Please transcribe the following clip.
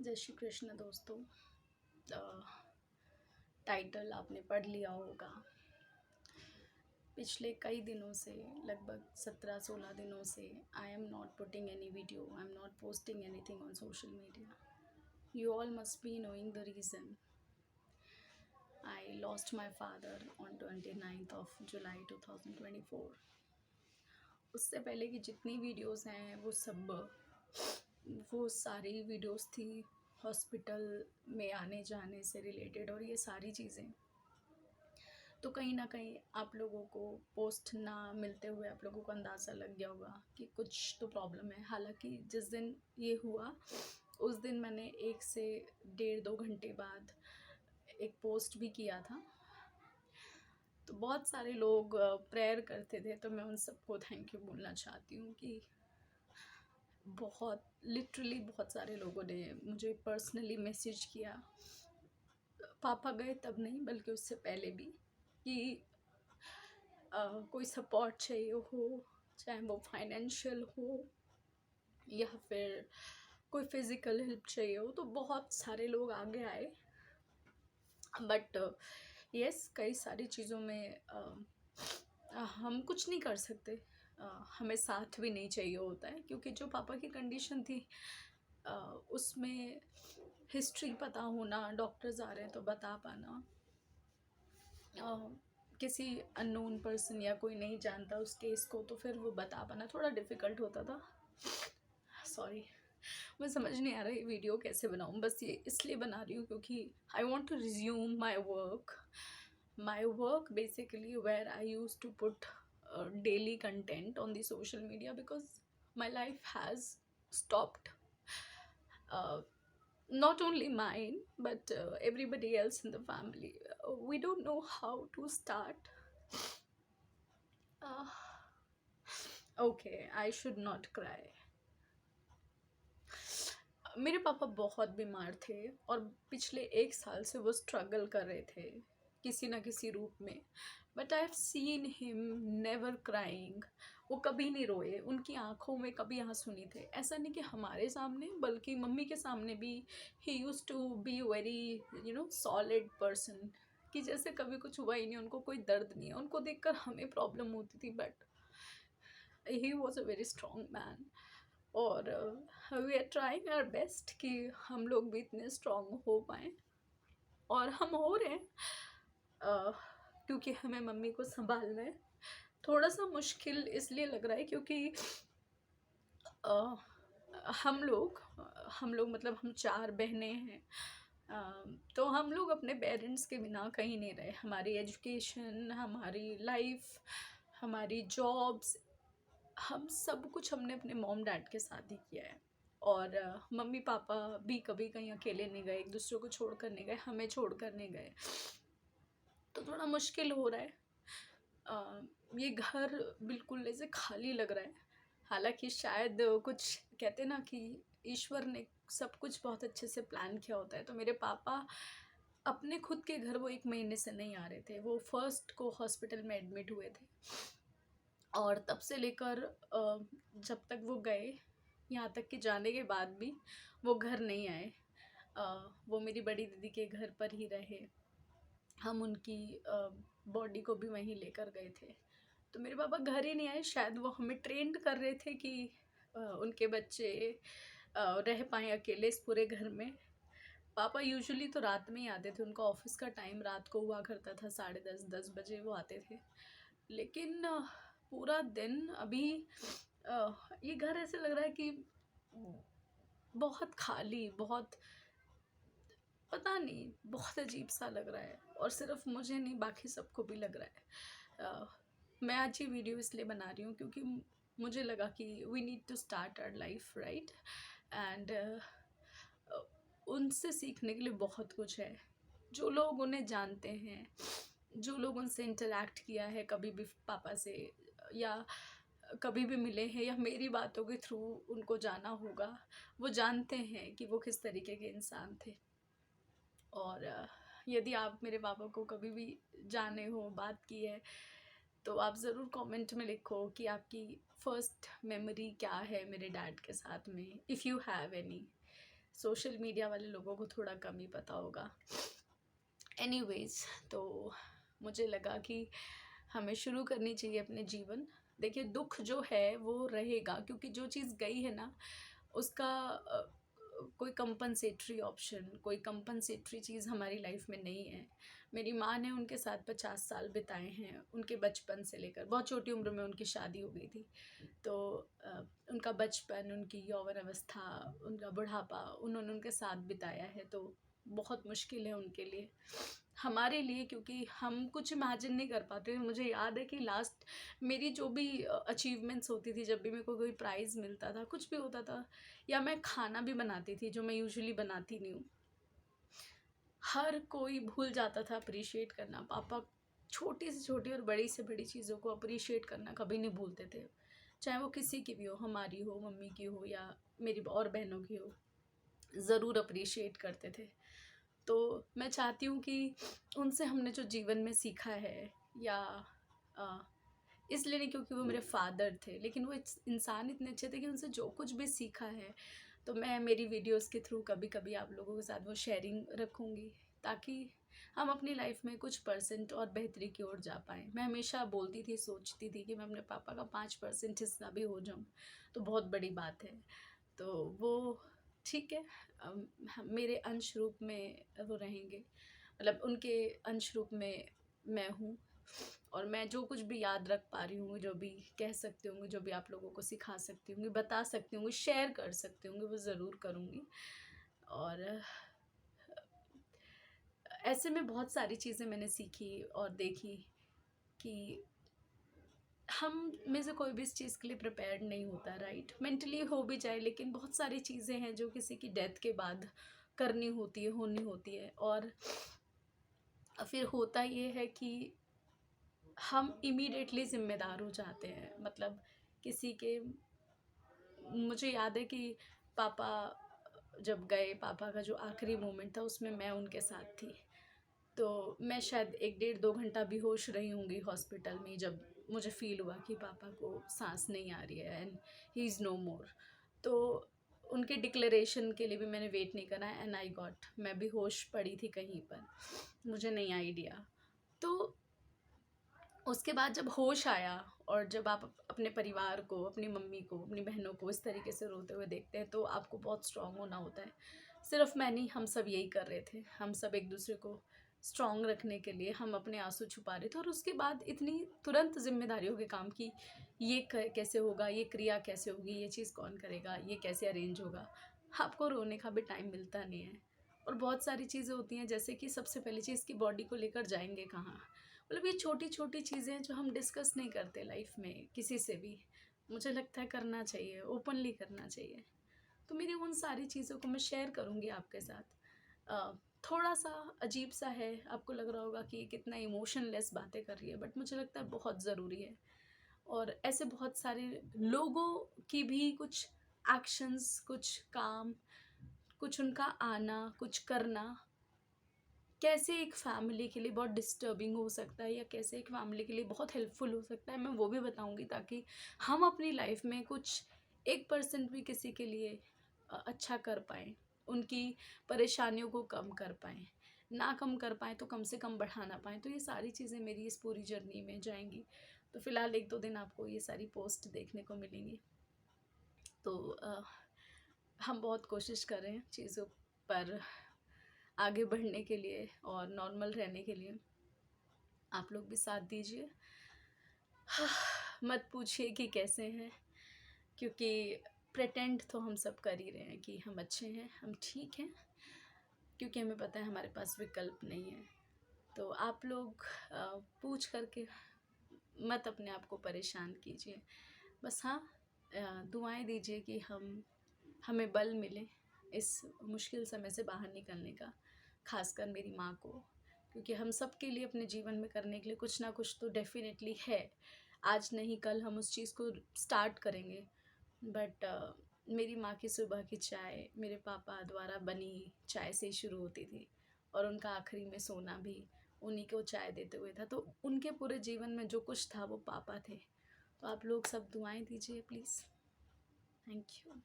जय श्री कृष्ण दोस्तों। टाइटल आपने पढ़ लिया होगा। पिछले कई दिनों से, लगभग 17-16 दिनों से I am not putting any video, I am not posting anything on social media. You all must be knowing the reason. I lost my father on 29th of July 2024. उससे पहले की जितनी वीडियोस हैं वो सारी वीडियोस थी hospital में आने जाने से रिलेटेड, और ये सारी चीज़ें तो कहीं ना कहीं आप लोगों को पोस्ट ना मिलते हुए आप लोगों को अंदाज़ा लग गया होगा कि कुछ तो प्रॉब्लम है। हालांकि जिस दिन ये हुआ उस दिन मैंने 1 से 1.5-2 घंटे बाद एक पोस्ट भी किया था। तो बहुत सारे लोग प्रेयर करते थे, तो मैं उन सबको थैंक यू बोलना चाहती हूँ कि लिटरली बहुत सारे लोगों ने मुझे पर्सनली मैसेज किया। पापा गए तब नहीं, बल्कि उससे पहले भी, कि कोई सपोर्ट चाहिए हो, चाहे वो फाइनेंशियल हो या फिर कोई फिज़िकल हेल्प चाहिए हो, तो बहुत सारे लोग आगे आए। बट यस, कई सारी चीज़ों में हम कुछ नहीं कर सकते। हमें साथ भी नहीं चाहिए होता है, क्योंकि जो पापा की कंडीशन थी उसमें हिस्ट्री पता होना, डॉक्टर्स आ रहे हैं तो बता पाना, किसी अननोन पर्सन या कोई नहीं जानता उस केस को तो फिर वो बता पाना थोड़ा डिफ़िकल्ट होता था। सॉरी, मुझे समझ नहीं आ रहा है वीडियो कैसे बनाऊँ। बस ये इसलिए बना रही हूँ क्योंकि I want to resume my work basically where I use to put daily content on the social media, because my life has stopped. Not only mine, but everybody else in the family. We don't know how to start. Okay, I should not cry. मेरे पापा बहुत बीमार थे और पिछले 1 साल से वो स्ट्रगल कर रहे थे किसी ना किसी रूप में। But I have seen him never crying. वो कभी नहीं रोए, उनकी आंखों में कभी आंसू नहीं थे। ऐसा नहीं कि हमारे सामने, बल्कि मम्मी के सामने भी he used to be very solid person, कि जैसे कभी कुछ हुआ ही नहीं, उनको कोई दर्द नहीं है। उनको देखकर हमें प्रॉब्लम होती थी, but he was a very strong man. और we are trying our best कि हम लोग भी इतने स्ट्रॉन्ग हो पाएँ, और हम हो रहे हैं। क्योंकि हमें मम्मी को संभालना है। थोड़ा सा मुश्किल इसलिए लग रहा है क्योंकि हम लोग मतलब हम 4 बहनें हैं। तो हम लोग अपने पेरेंट्स के बिना कहीं नहीं रहे। हमारी एजुकेशन, हमारी लाइफ, हमारी जॉब्स, हम सब कुछ हमने अपने मॉम डैड के साथ ही किया है। और मम्मी पापा भी कभी कहीं अकेले नहीं गए, एक दूसरे को छोड़ कर नहीं गए, हमें छोड़ कर नहीं गए। तो थोड़ा मुश्किल हो रहा है। ये घर बिल्कुल ऐसे खाली लग रहा है। हालांकि शायद कुछ कहते ना कि ईश्वर ने सब कुछ बहुत अच्छे से प्लान किया होता है। तो मेरे पापा अपने खुद के घर वो 1 महीने से नहीं आ रहे थे। वो फर्स्ट को हॉस्पिटल में एडमिट हुए थे, और तब से लेकर जब तक वो गए, यहाँ तक कि जाने के बाद भी वो घर नहीं आए। वो मेरी बड़ी दीदी के घर पर ही रहे। हम उनकी बॉडी को भी वहीं लेकर गए थे। तो मेरे पापा घर ही नहीं आए। शायद वो हमें ट्रेंड कर रहे थे कि उनके बच्चे रह पाएँ अकेले इस पूरे घर में। पापा यूजुअली तो रात में ही आते थे। उनका ऑफिस का टाइम रात को हुआ करता था, 10:30-10 बजे वो आते थे। लेकिन पूरा दिन अभी ये घर ऐसे लग रहा है कि बहुत खाली, बहुत पता नहीं, बहुत अजीब सा लग रहा है। और सिर्फ मुझे नहीं, बाकी सबको भी लग रहा है। मैं आज ये वीडियो इसलिए बना रही हूँ क्योंकि मुझे लगा कि we need to start our life, right. And उनसे सीखने के लिए बहुत कुछ है। जो लोग उन्हें जानते हैं, जो लोग उनसे इंटरेक्ट किया है कभी भी पापा से, या कभी भी मिले हैं, या मेरी बातों के थ्रू उनको जाना होगा, वो जानते हैं कि वो किस तरीके के इंसान थे। और यदि आप मेरे पापा को कभी भी जाने हो, बात की है, तो आप ज़रूर कमेंट में लिखो कि आपकी फ़र्स्ट मेमोरी क्या है मेरे डैड के साथ में, if you have any. Social media वाले लोगों को थोड़ा कम ही पता होगा। एनीवेज, तो मुझे लगा कि हमें शुरू करनी चाहिए अपने जीवन। देखिए, दुख जो है वो रहेगा, क्योंकि जो चीज़ गई है ना, उसका कोई कंपनसेटरी ऑप्शन, कोई कंपनसेटरी चीज़ हमारी लाइफ में नहीं है। मेरी माँ ने उनके साथ 50 साल बिताए हैं, उनके बचपन से लेकर बहुत छोटी उम्र में उनकी शादी हो गई थी। तो उनका बचपन, उनकी यौवन अवस्था, उनका बुढ़ापा उन्होंने उनके साथ बिताया है। तो बहुत मुश्किल है उनके लिए, हमारे लिए, क्योंकि हम कुछ इमेजिन नहीं कर पाते। मुझे याद है कि लास्ट मेरी जो भी अचीवमेंट्स होती थी, जब भी मेरे को कोई प्राइज़ मिलता था, कुछ भी होता था, या मैं खाना भी बनाती थी जो मैं यूजुअली बनाती नहीं हूँ, हर कोई भूल जाता था अप्रिशिएट करना। पापा छोटी से छोटी और बड़ी से बड़ी चीज़ों को अप्रिशिएट करना कभी नहीं भूलते थे, चाहे वो किसी की भी हो, हमारी हो, मम्मी की हो, या मेरी और बहनों की हो, ज़रूर अप्रिशिएट करते थे। तो मैं चाहती हूँ कि उनसे हमने जो जीवन में सीखा है, या अ, इसलिए नहीं क्योंकि वो मेरे फादर थे, लेकिन वो इंसान इतने अच्छे थे कि उनसे जो कुछ भी सीखा है, तो मैं मेरी वीडियोस के थ्रू कभी कभी आप लोगों के साथ वो शेयरिंग रखूँगी, ताकि हम अपनी लाइफ में कुछ परसेंट और बेहतरी की ओर जा पाएँ। मैं हमेशा बोलती थी, सोचती थी कि मैं अपने पापा का 5% हिस्सा भी हो जाऊँ तो बहुत बड़ी बात है। तो वो ठीक है, मेरे अंश रूप में वो रहेंगे, मतलब उनके अंश रूप में मैं हूँ। और मैं जो कुछ भी याद रख पा रही हूँ, जो भी कह सकती हूँ, जो भी आप लोगों को सिखा सकती हूँ, बता सकती हूँ, शेयर कर सकती हूँ, वो ज़रूर करूँगी। और ऐसे में बहुत सारी चीज़ें मैंने सीखी और देखी कि हम में से कोई भी इस चीज़ के लिए प्रिपेयर्ड नहीं होता, राइट? मेंटली हो भी जाए, लेकिन बहुत सारी चीज़ें हैं जो किसी की डेथ के बाद करनी होती है, होनी होती है। और फिर होता ये है कि हम इमीडिएटली ज़िम्मेदार हो जाते हैं, मतलब किसी के। मुझे याद है कि पापा जब गए, पापा का जो आखिरी मोमेंट था उसमें मैं उनके साथ थी। तो मैं शायद 1 डेढ़ 2 घंटा बेहोश रही होंगी हॉस्पिटल में, जब मुझे फ़ील हुआ कि पापा को सांस नहीं आ रही है एंड ही इज़ नो मोर। तो उनके डिक्लेरेशन के लिए भी मैंने वेट नहीं करा, एंड आई गॉट, मैं बेहोश पड़ी थी कहीं पर, मुझे नहीं आइडिया। तो उसके बाद जब होश आया, और जब आप अपने परिवार को, अपनी मम्मी को, अपनी बहनों को इस तरीके से रोते हुए देखते हैं, तो आपको बहुत स्ट्रांग होना होता है। सिर्फ मैं नहीं, हम सब यही कर रहे थे। हम सब एक दूसरे को स्ट्रांग रखने के लिए हम अपने आंसू छुपा रहे थे, और उसके बाद इतनी तुरंत जिम्मेदारियों के काम की, ये कैसे होगा, ये क्रिया कैसे होगी, ये चीज़ कौन करेगा, ये कैसे अरेंज होगा, आपको रोने का भी टाइम मिलता नहीं है। और बहुत सारी चीज़ें होती हैं, जैसे कि सबसे पहली चीज़ की बॉडी को लेकर जाएंगे कहाँ, मतलब ये छोटी छोटी चीज़ें जो हम डिस्कस नहीं करते लाइफ में किसी से भी, मुझे लगता है करना चाहिए, ओपनली करना चाहिए। तो मेरी उन सारी चीज़ों को मैं शेयर करूँगी आपके साथ। थोड़ा सा अजीब सा है, आपको लग रहा होगा कि ये कितना इमोशनलेस बातें कर रही है, बट मुझे लगता है बहुत ज़रूरी है। और ऐसे बहुत सारे लोगों की भी कुछ एक्शंस, कुछ काम, कुछ उनका आना, कुछ करना कैसे एक फैमिली के लिए बहुत डिस्टर्बिंग हो सकता है, या कैसे एक फैमिली के लिए बहुत हेल्पफुल हो सकता है, मैं वो भी बताऊंगी, ताकि हम अपनी लाइफ में कुछ 1% भी किसी के लिए अच्छा कर पाएँ, उनकी परेशानियों को कम कर पाएँ, ना कम कर पाएँ तो कम से कम बढ़ाना पाएँ। तो ये सारी चीज़ें मेरी इस पूरी जर्नी में जाएंगी। तो फ़िलहाल 1-2 दिन आपको ये सारी पोस्ट देखने को मिलेंगी। तो हम बहुत कोशिश कर रहे हैं चीज़ों पर आगे बढ़ने के लिए और नॉर्मल रहने के लिए। आप लोग भी साथ दीजिए। मत पूछिए कि कैसे हैं, क्योंकि प्रिटेंड तो हम सब कर ही रहे हैं कि हम अच्छे हैं, हम ठीक हैं, क्योंकि हमें पता है हमारे पास विकल्प नहीं है। तो आप लोग पूछ करके मत अपने आप को परेशान कीजिए। बस हाँ, दुआएं दीजिए कि हमें बल मिले इस मुश्किल समय से बाहर निकलने का, खासकर मेरी माँ को, क्योंकि हम सब के लिए अपने जीवन में करने के लिए कुछ ना कुछ तो डेफिनेटली है। आज नहीं कल हम उस चीज़ को स्टार्ट करेंगे, बट मेरी माँ की सुबह की चाय मेरे पापा द्वारा बनी चाय से ही शुरू होती थी, और उनका आखिरी में सोना भी उन्हीं को चाय देते हुए था। तो उनके पूरे जीवन में जो कुछ था वो पापा थे। तो आप लोग सब दुआएं दीजिए प्लीज़। Thank you.